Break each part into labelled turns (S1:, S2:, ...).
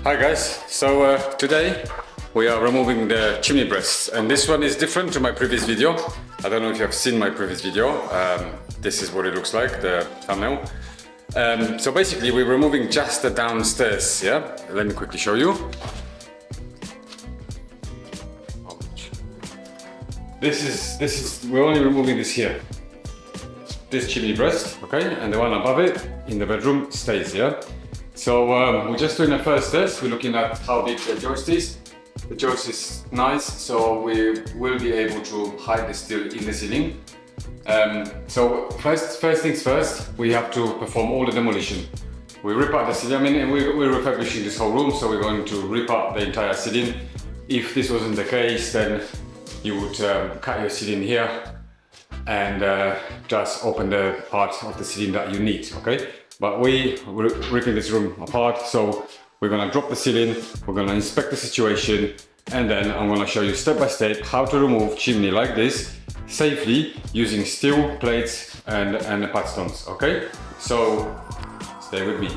S1: Hi guys, so today we are removing the chimney breasts, and this one is different to my previous video. I don't know if you have seen my previous video. This is what it looks like, the thumbnail. So basically we're removing just the downstairs, yeah? Let me quickly show you. This is, we're only removing this here. This chimney breast, okay? And the one above it in the bedroom stays, yeah? So we're just doing the first test. We're looking at how big the joist is. The joist is nice, so we will be able to hide the steel in the ceiling. So first things first, we have to perform all the demolition. We rip out the ceiling, and we're refurbishing this whole room, so we're going to rip out the entire ceiling. If this wasn't the case, then you would cut your ceiling here and just open the part of the ceiling that you need, okay? But we're ripping this room apart, so we're gonna drop the ceiling, we're gonna inspect the situation, and then I'm gonna show you step by step how to remove chimney like this safely using steel plates and padstones, okay? So stay with me.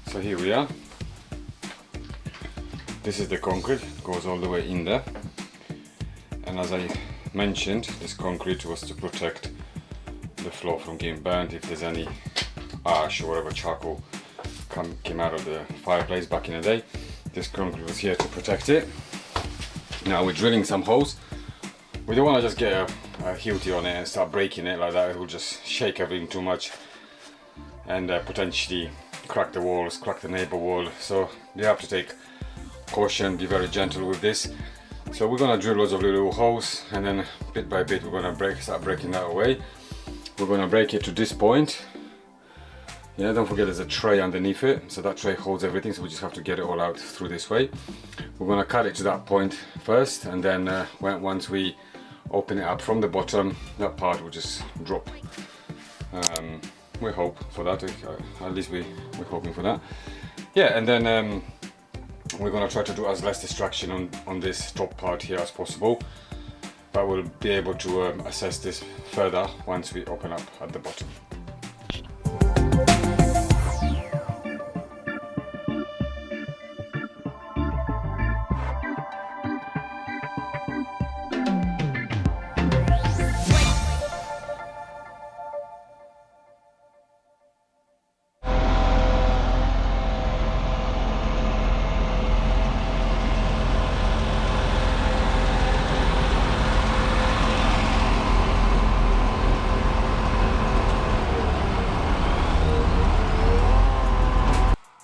S1: So here we are. This is the concrete, goes all the way in there. And as I mentioned, this concrete was to protect the floor from getting burnt if there's any ash or whatever charcoal came out of the fireplace back in the day. This concrete was here to protect it. Now we're drilling some holes. We don't want to just get a hilti on it and start breaking it like that. It will just shake everything too much and potentially crack the walls, crack the neighbor wall. So you have to take caution, be very gentle with this. So we're gonna drill loads of little holes, and then bit by bit we're gonna start breaking that away. We're gonna break it to this point. Yeah, don't forget there's a tray underneath it, so that tray holds everything, so we just have to get it all out through this way. We're gonna cut it to that point first, and then once we open it up from the bottom, that part will just drop. We hope for that, at least we're hoping for that. Yeah, and then we're gonna try to do as less distraction on this top part here as possible, but we'll be able to assess this further once we open up at the bottom.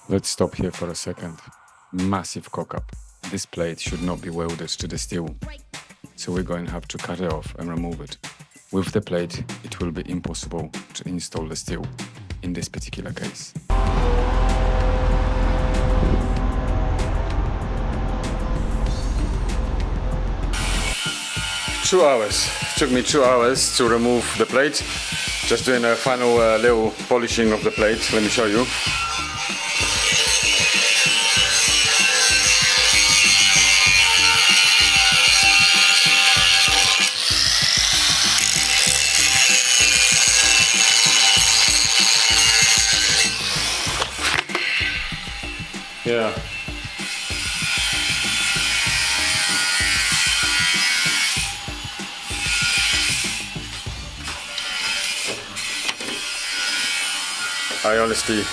S1: Let's stop here for a second. Massive cock up. This plate should not be welded to the steel, so we're going to have to cut it off and remove it. With the plate, it will be impossible to install the steel in this particular case. 2 hours. It took me 2 hours to remove the plate. Just doing a final little polishing of the plate. Let me show you. Yeah. I honestly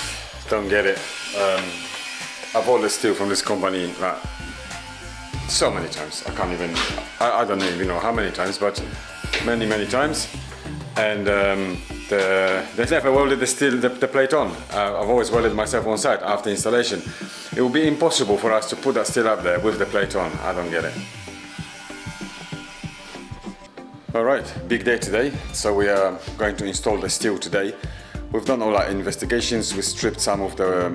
S1: don't get it. I've bought the steel from this company like so many times. I can't even, I don't even know how many times, but many times. And they never welded the plate on. I've always welded myself on site after installation. It would be impossible for us to put that steel up there with the plate on. I don't get it. Alright, big day today. So we are going to install the steel today. we've done all our investigations. We stripped some of the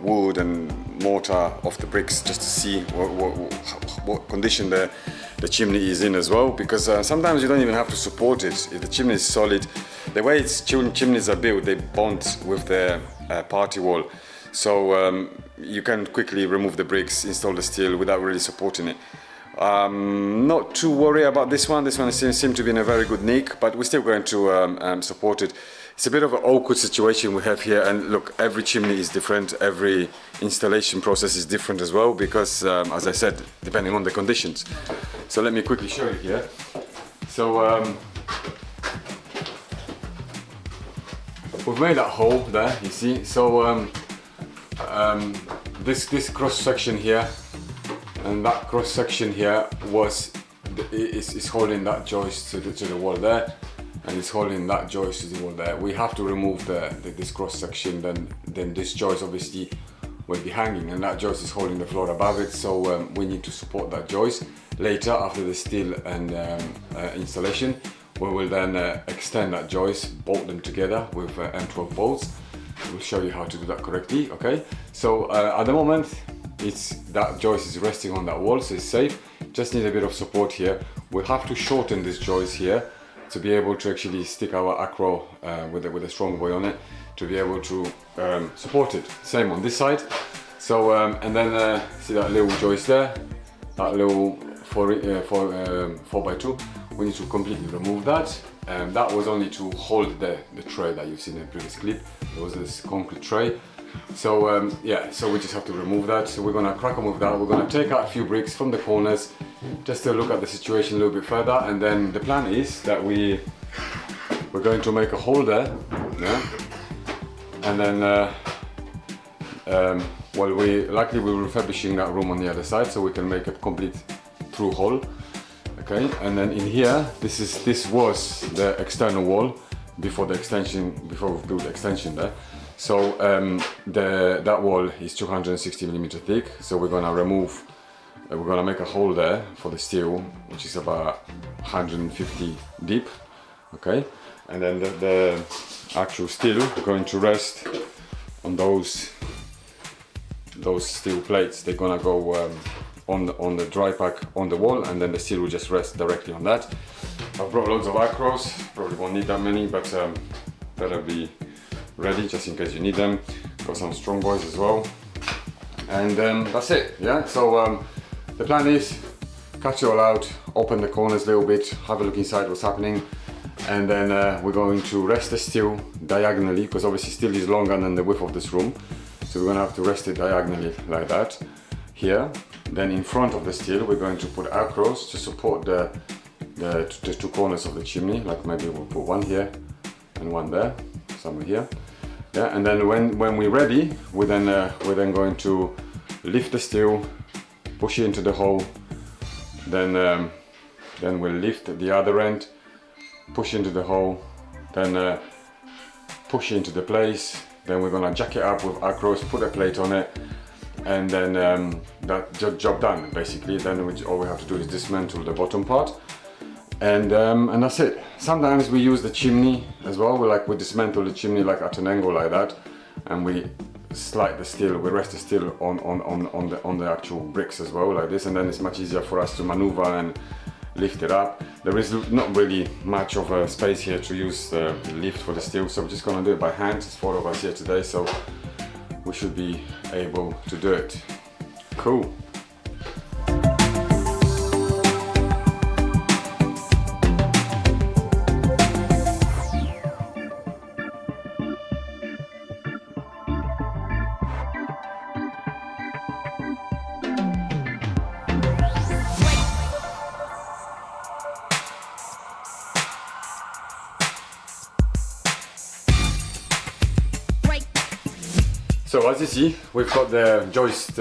S1: wood and mortar off the bricks just to see what condition the chimney is in as well, because sometimes you don't even have to support it. If the chimney is solid, the way chimneys are built, they bond with the party wall, so you can quickly remove the bricks, install the steel without really supporting it. Not too worried about this one. This one seems to be in a very good nick, but we're still going to support it. It's a bit of an awkward situation we have here, and look, every chimney is different, every installation process is different as well, because as I said, depending on the conditions. So let me quickly show you here. So we've made that hole there, you see. So this cross section here and that cross section here is holding that joist to the wall there, and it's holding that joist to the wall there. We have to remove this cross section, then this joist obviously will be hanging, and that joist is holding the floor above it, so we need to support that joist. Later, after the steel and installation, we will then extend that joist, bolt them together with M12 bolts. We'll show you how to do that correctly, okay? So at the moment, that joist is resting on that wall, so it's safe. Just need a bit of support here. We'll have to shorten this joist here to be able to actually stick our acro with a strong buoy on it, to be able to support it. Same on this side. So and then see that little joist there, that little 4x2. We need to completely remove that. That was only to hold the tray that you've seen in the previous clip. There was this concrete tray. So yeah, so we just have to remove that. So we're gonna crack on with that. We're gonna take out a few bricks from the corners just to look at the situation a little bit further, and then the plan is that we're going to make a hole there, yeah? And then well, luckily we're refurbishing that room on the other side, so we can make a complete through hole. Okay, and then in here, this was the external wall before the extension, before we built the extension there. So that wall is 260mm thick. So we're gonna remove, we're gonna make a hole there for the steel, which is about 150 deep. Okay, and then the actual steel are going to rest on those steel plates. They're gonna go on the dry pack on the wall, and then the steel will just rest directly on that. I've brought loads of acros, probably won't need that many, but better be ready just in case you need them. Got some strong boys as well, and that's it. Yeah, so the plan is cut it all out, open the corners a little bit, have a look inside what's happening, and then we're going to rest the steel diagonally, because obviously steel is longer than the width of this room, so we're going to have to rest it diagonally like that here. Then in front of the steel we're going to put acros to support the two corners of the chimney, like maybe we'll put one here and one there, somewhere here. Yeah, and then when we're ready, we're then going to lift the steel, push it into the hole, then we'll lift the other end, push into the hole, then push it into the place. Then we're gonna jack it up with acros, put a plate on it, and then that job done basically. Then all we have to do is dismantle the bottom part, and that's it. Sometimes we use the chimney as well. We dismantle the chimney like at an angle like that, and we slide the steel, we rest the steel on the actual bricks as well, like this, and then it's much easier for us to maneuver and lift it up. There is not really much of a space here to use the lift for the steel, so we're just gonna do it by hand. There's 4 of us here today, so we should be able to do it. Cool. So as you see, we've got the joist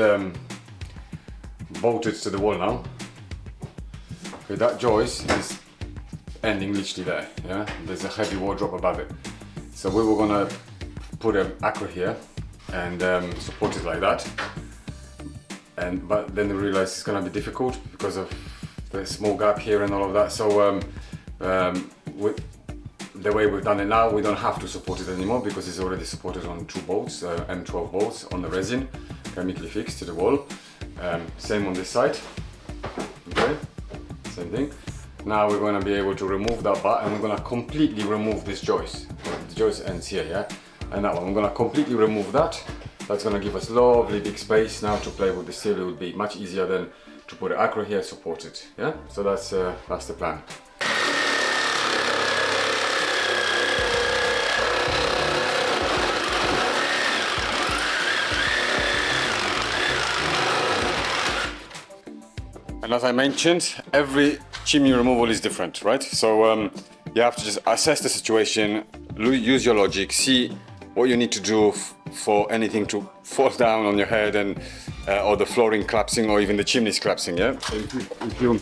S1: bolted to the wall now. Okay, that joist is ending literally there. Yeah, there's a heavy wardrobe above it. So we were gonna put an acro here and support it like that. But then we realized it's gonna be difficult because of the small gap here and all of that. So the way we've done it now, we don't have to support it anymore because it's already supported on 2 bolts, M12 bolts on the resin, chemically fixed to the wall. Same on this side. Okay, same thing. Now we're going to be able to remove that bar, and we're going to completely remove this joist. The joist ends here, yeah, and that one. We're going to completely remove that. That's going to give us lovely big space now to play with the steel. It will be much easier than to put an acro here, support it. Yeah, so that's the plan. And as I mentioned, every chimney removal is different, right? So you have to just assess the situation, use your logic, see what you need to do for anything to fall down on your head, and or the flooring collapsing, or even the chimneys collapsing. Yeah. So if you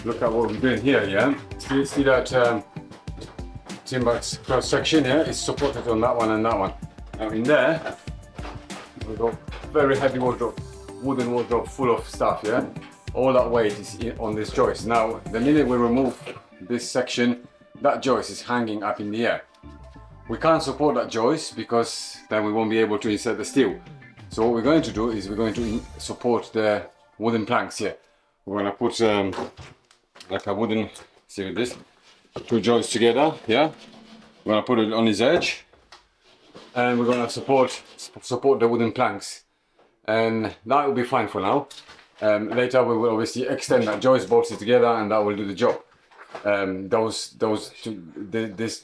S1: look at what we're doing here, yeah, see that timber cross section, yeah, it's supported on that one and that one. Now in there, we've got very heavy wardrobe, wooden wardrobe full of stuff, yeah. All that weight is on this joist. Now, the minute we remove this section, that joist is hanging up in the air. We can't support that joist because then we won't be able to insert the steel. So what we're going to do is we're going to support the wooden planks here. We're going to put like a wooden, see with this, 2 joists together, yeah. We're going to put it on his edge, and we're going to support the wooden planks, and that will be fine for now. Later we will obviously extend that joist, bolts it together, and that will do the job.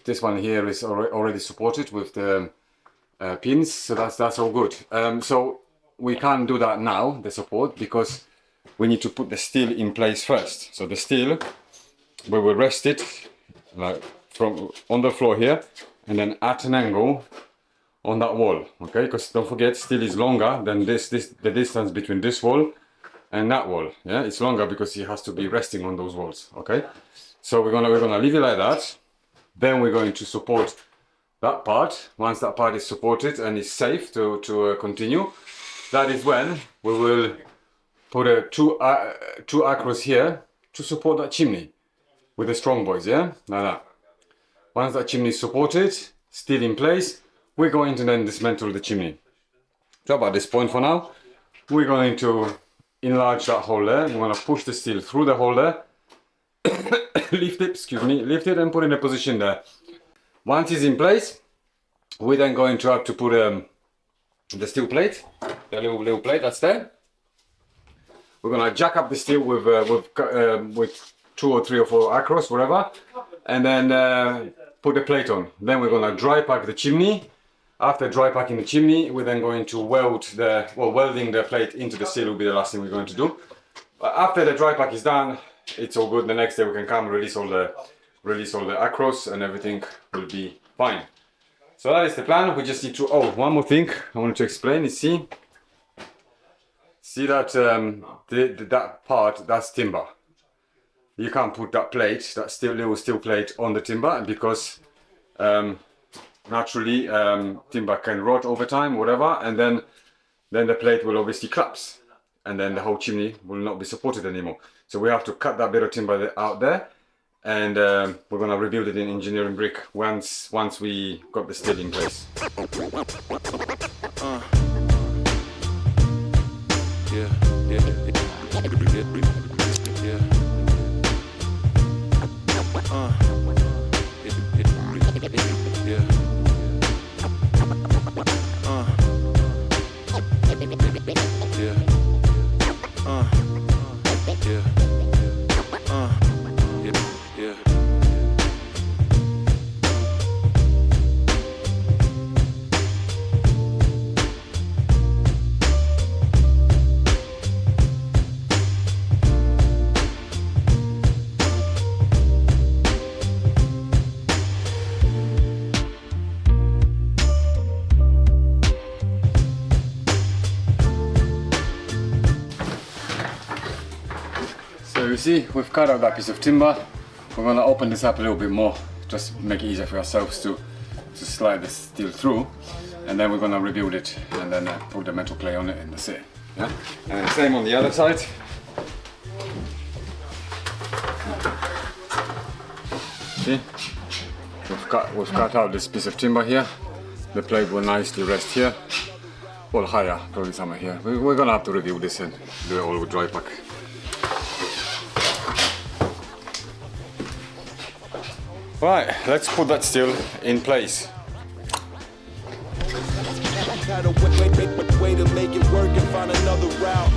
S1: This one here is already supported with the pins, so that's all good. So we can't do that now, the support, because we need to put the steel in place first. So the steel, we will rest it like from on the floor here, and then at an angle on that wall. Okay, because don't forget, steel is longer than the distance between this wall and that wall. Yeah, it's longer because it has to be resting on those walls. Okay, so we're gonna leave it like that. Then we're going to support that part. Once that part is supported and is safe to continue, that is when we will put two acros here to support that chimney with the strong boys. Yeah, like that. Once that chimney is supported, still in place, we're going to then dismantle the chimney. So about this point for now, we're going to enlarge that hole there. We're going to push the steel through the hole there, lift it and put it in a position there. Once it's in place, we're then going to have to put the steel plate, the little plate that's there. We're going to jack up the steel with 2 or 3 or 4 acros, whatever, and then put the plate on. Then we're going to dry pack the chimney. After dry packing the chimney, we're then going to welding the plate into the steel will be the last thing we're going to do. But after the dry pack is done, it's all good. The next day we can come release all the acros, and everything will be fine. So that is the plan. We just need to, one more thing I wanted to explain is see that that part, that's timber. You can't put that plate, that little steel plate on the timber, because naturally timber can rot over time, whatever, and then the plate will obviously collapse, and then the whole chimney will not be supported anymore. So we have to cut that bit of timber out there, and we're going to rebuild it in engineering brick once we got the steel in place. So you see, we've cut out that piece of timber. We're going to open this up a little bit more, just make it easier for ourselves to slide the steel through, and then we're going to rebuild it and then put the metal clay on it, and that's it. Yeah? And same on the other side. See, we've we've cut out this piece of timber here. The plate will nicely rest here. Well, higher, probably somewhere here. We're gonna have to review this and do it all with dry pack. Right, let's put that steel in place.
S2: Had a way to make it work and find another route.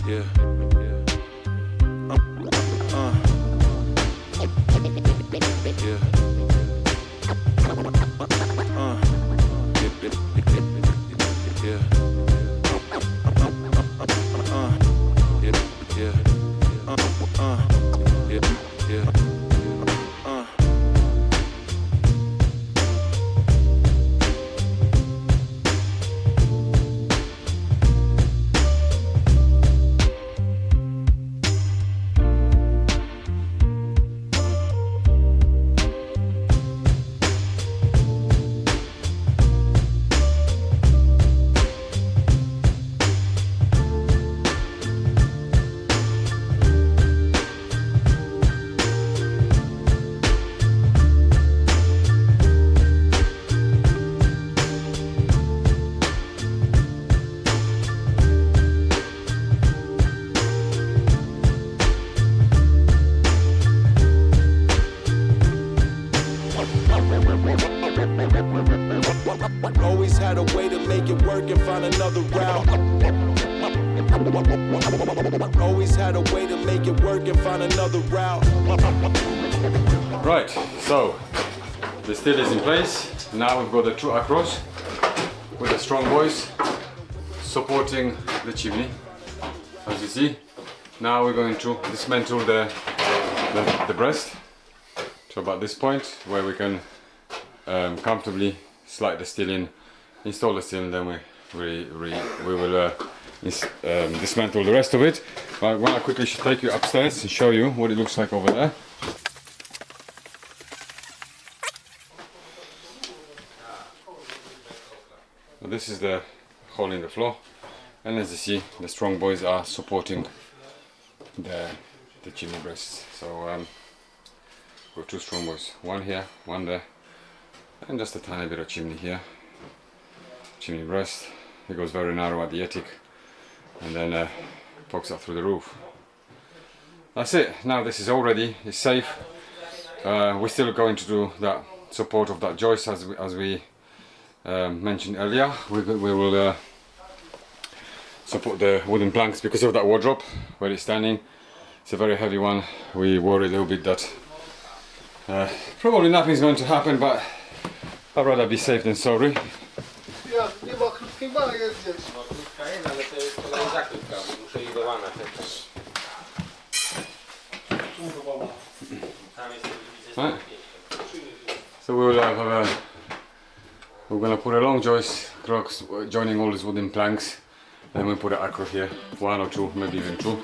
S2: Yeah. Always had a way to make it work and find another route. Always had a way to make it work and find another route.
S1: Right, so the steel is in place. Now we've got the two across with the strong boys supporting the chimney, as you see. Now we're going to dismantle the breast to about this point where we can comfortably slide the steel in, install the steel, and then we will dismantle the rest of it. But I want to quickly take you upstairs and show you what it looks like over there. So this is the hole in the floor, and as you see, the strong boys are supporting the chimney breasts. So we've two strong boys, one here, one there, and just a tiny bit of chimney here. Chimney breast. It goes very narrow at the attic, and then pokes out through the roof. That's it. Now this is all ready. It's safe. We're still going to do that support of that joist as we mentioned earlier. We will support the wooden planks because of that wardrobe where it's standing. It's a very heavy one. We worry a little bit that probably nothing's going to happen, but I'd rather be safe than sorry.
S3: Ja, nie ma chyba jest gdzieś.
S4: Ale to jest kolejna zakrytka, muszę jej dołamać. Tam jest
S1: Right. So we're going to put a long joist across, joining all these wooden planks. Then we put an across here, one or two, maybe even two,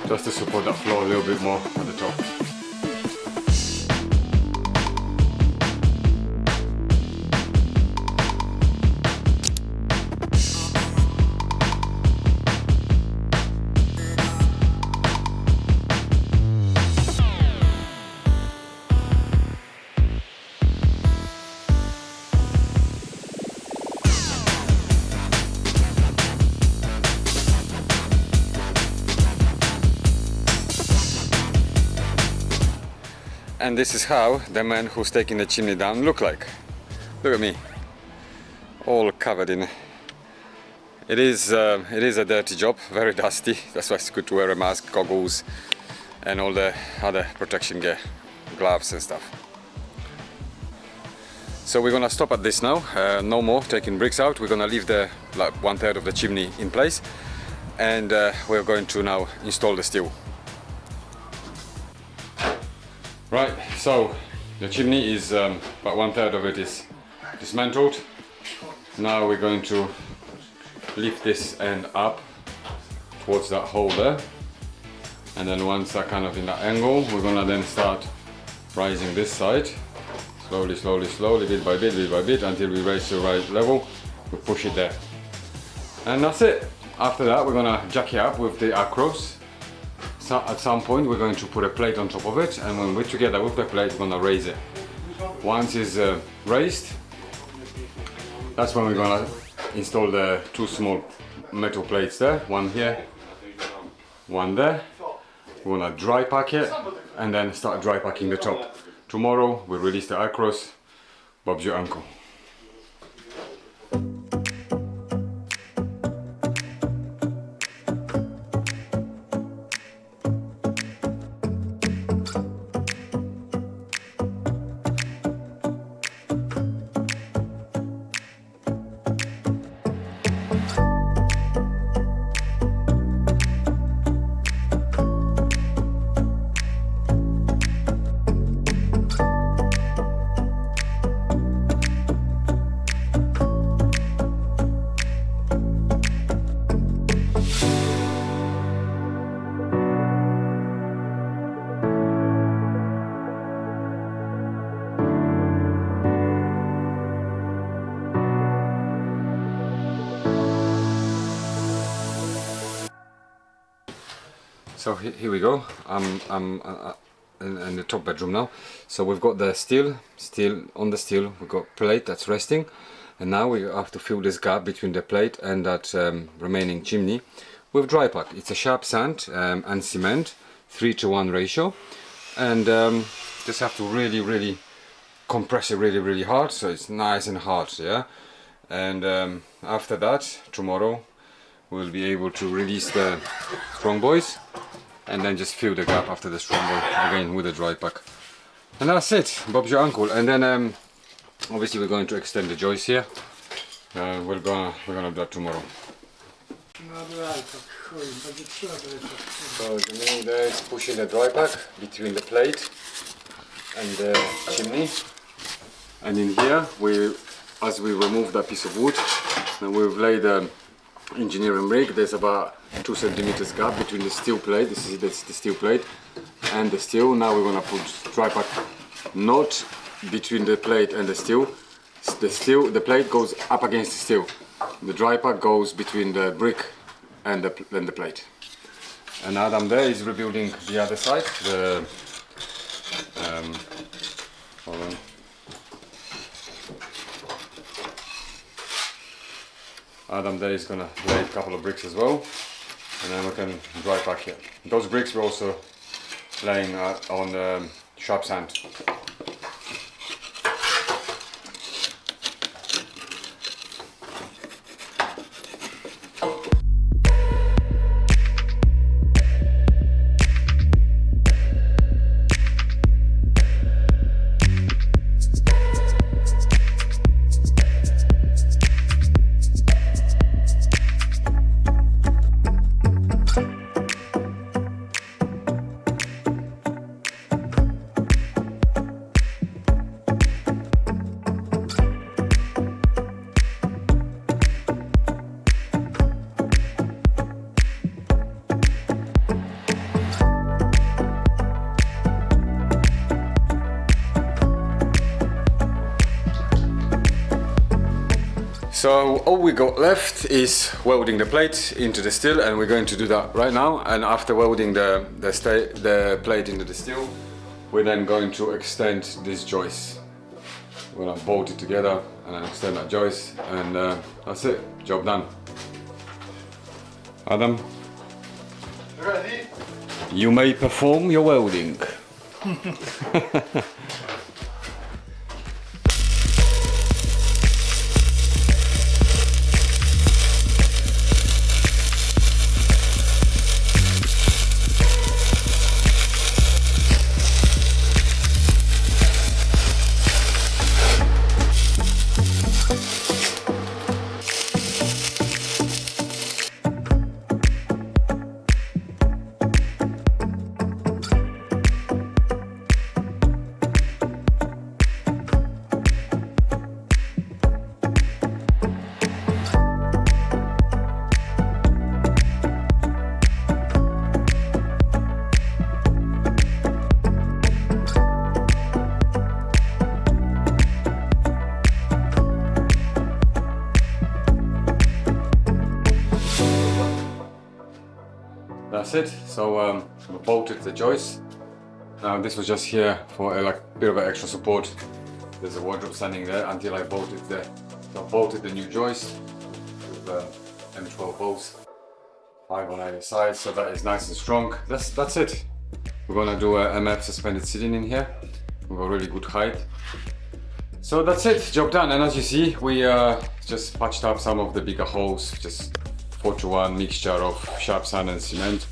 S1: just to support that floor a little bit more at the top. And this is how the man who's taking the chimney down look like. Look at me, all covered in. It is a dirty job, very dusty. That's why it's good to wear a mask, goggles, and all the other protection gear, gloves and stuff. So we're gonna stop at this now. No more taking bricks out. We're gonna leave the like 1/3 of the chimney in place, and we're going to now install the steel. Right, so the chimney is about 1/3 of it is dismantled. Now we're going to lift this end up towards that hole there, and then once they're kind of in that angle, we're gonna then start rising this side slowly, slowly, slowly, bit by bit, until we raise to the right level. We push it there, and that's it. After that, we're gonna jack it up with the across, So at some point we're going to put a plate on top of it, and when we're together with the plate, we're gonna raise it. Once it's raised, that's when we're gonna install the 2 small metal plates there, one here, one there. We're gonna dry pack it and then start dry packing the top. Tomorrow we'll release the across. Bob's your uncle. So here we go. I'm in the top bedroom now. So we've got the steel on the steel. We've got plate that's resting, and now we have to fill this gap between the plate and that remaining chimney with dry pack. It's a sharp sand and cement, 3:1 ratio, and just have to really compress it really hard so it's nice and hard. Yeah, and after that, tomorrow we'll be able to release the strong boys and then just fill the gap after the strong boy again with a dry pack, and that's it. Bob's your uncle. And then obviously we're going to extend the joist here. We're gonna do that tomorrow. So the main there is pushing the dry pack between the plate and the chimney, and in here as we remove that piece of wood, and we've laid the engineering rig. There's about 2 centimeters gap between the steel plate. This is the steel plate and the steel. Now we're gonna put dry pack not between the plate and the steel. The plate goes up against the steel. The dry pack goes between the brick and the plate. And Adam there is rebuilding the other side. Hold on. Adam there is gonna lay a couple of bricks as well, and then we can dry pack here. Those bricks we're also laying on sharp sand. So all we got left is welding the plate into the steel, and we're going to do that right now. And after welding the plate into the steel, we're then going to extend this joist. We're gonna bolt it together and then extend that joist, and that's it. Job done. Adam,
S3: Ready?
S1: you may perform your welding. That's it. So we bolted the joist. Now this was just here for a bit of an extra support. There's a wardrobe standing there until I bolted so I bolted the new joist with M12 bolts, 5 on either side, so that is nice and strong. That's it. We're gonna do a MF suspended ceiling in here with a really good height. So that's it, job done. And as you see, we just patched up some of the bigger holes, just 4-to-1 mixture of sharp sand and cement,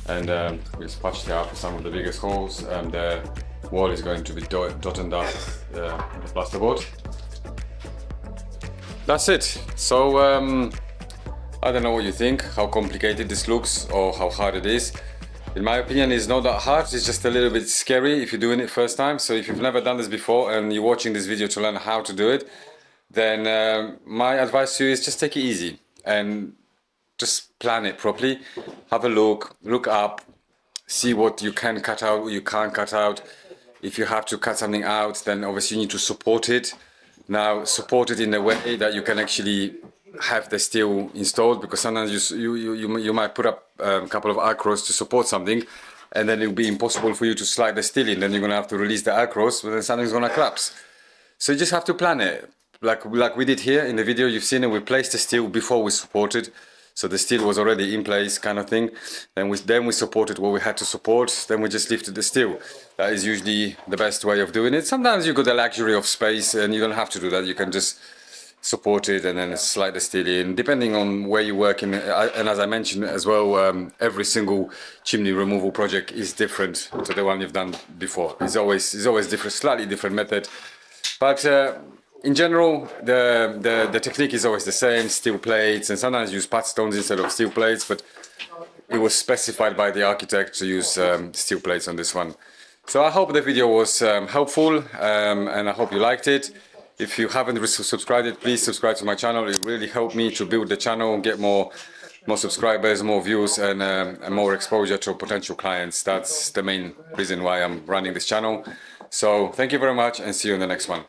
S1: and we just patched it up with some of the biggest holes. And the wall is going to be dotted up with the plasterboard. That's it. So I don't know what you think, how complicated this looks or how hard it is. In my opinion, it's not that hard, it's just a little bit scary if you're doing it first time. So if you've never done this before and you're watching this video to learn how to do it, then my advice to you is just take it easy and just plan it properly. Have a look up, see what you can cut out, what you can't cut out. If you have to cut something out, then obviously you need to support it. Now, support it in a way that you can actually have the steel installed, because sometimes you might put up a couple of across to support something, and then it will be impossible for you to slide the steel in. Then you're gonna have to release the across, but then something's gonna collapse. So you just have to plan it, like we did here in the video. You've seen it. We placed the steel before we supported, so the steel was already in place, kind of thing. Then we supported what we had to support. Then we just lifted the steel. That is usually the best way of doing it. Sometimes you got the luxury of space, and you don't have to do that. You can just support it and then slide the steel in, depending on where you work in. And as I mentioned as well, every single chimney removal project is different to the one you've done before. It's always different, slightly different method, but in general the technique is always the same. Steel plates, and sometimes use pat stones instead of steel plates, but it was specified by the architect to use steel plates on this one. So I hope the video was helpful, and I hope you liked it. If you haven't subscribed yet, please subscribe to my channel. It really helped me to build the channel and get more subscribers, more views, and more exposure to potential clients. That's the main reason why I'm running this channel. So thank you very much, and see you in the next one.